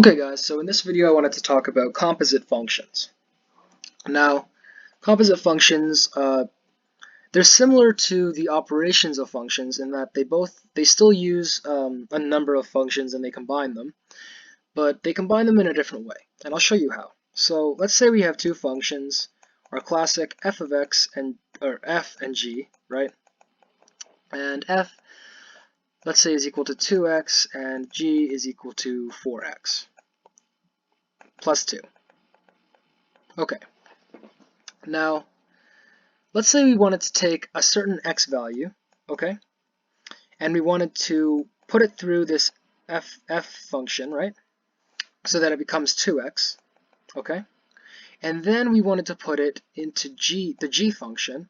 Okay guys, so in this video I wanted to talk about composite functions. Now, composite functions, they're similar to the operations of functions in that they still use a number of functions and they combine them, but they combine them in a different way, and I'll show you how. So let's say we have two functions, our classic f of x or f and g, right? And f, let's say, is equal to 2x and g is equal to 4x plus 2. Okay. Now, let's say we wanted to take a certain x value, okay, and we wanted to put it through this f function, right, so that it becomes 2x, okay, and then we wanted to put it into the g function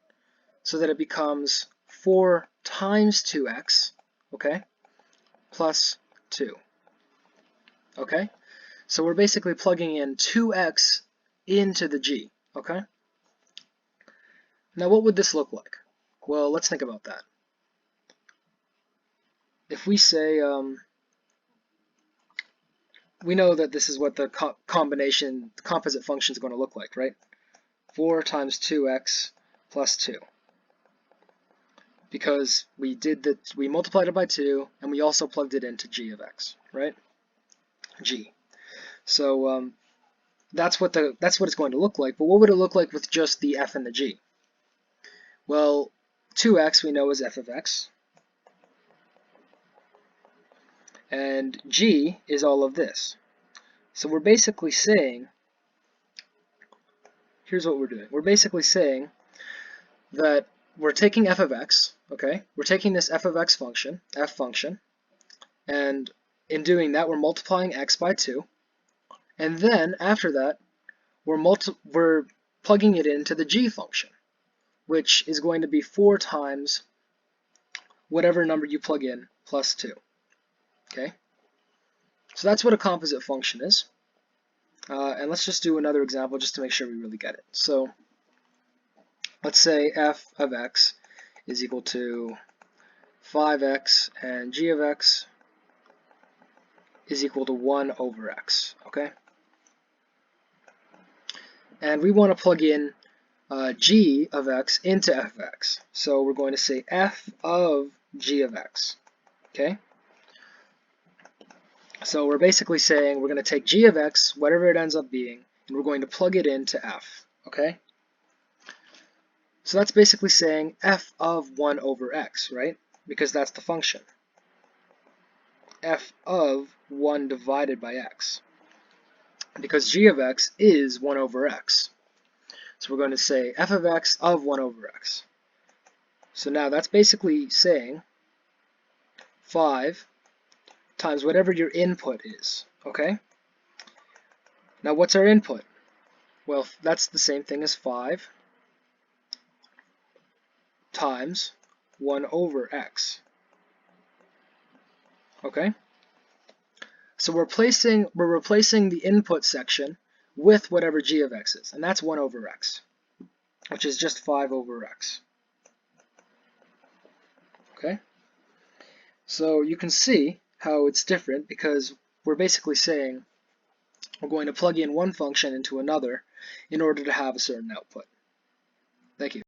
so that it becomes 4 times 2x, okay, plus 2, okay, so we're basically plugging in 2x into the g, okay. Now what would this look like? Well, let's think about that. If we say, we know that this is what the composite function is going to look like, right? 4 times 2x plus 2. Because we multiplied it by 2, and we also plugged it into g of x, right? G. So that's what it's going to look like. But what would it look like with just the f and the g? Well, 2x we know is f of x, and g is all of this. So we're basically saying, here's what we're doing. We're basically saying that we're taking f of x, okay? We're taking this f of x function, f function, and in doing that we're multiplying x by 2, and then after that we're plugging it into the g function, which is going to be 4 times whatever number you plug in plus 2, okay? So that's what a composite function is. And let's just do another example just to make sure we really get it. So let's say f of x is equal to 5x and g of x is equal to 1 over x, okay? And we want to plug in g of x into f of x. So we're going to say f of g of x, okay? So we're basically saying we're going to take g of x, whatever it ends up being, and we're going to plug it into f, okay? So that's basically saying f of 1 over x, right? Because that's the function. F of 1 divided by x. Because g of x is 1 over x. So we're going to say f of x of 1 over x. So now that's basically saying 5 times whatever your input is, okay? Now what's our input? Well, that's the same thing as 5 times 1 over x, okay? So we're replacing the input section with whatever g of x is, and that's 1 over x, which is just 5 over x, okay? So you can see how it's different because we're basically saying we're going to plug in one function into another in order to have a certain output. Thank you.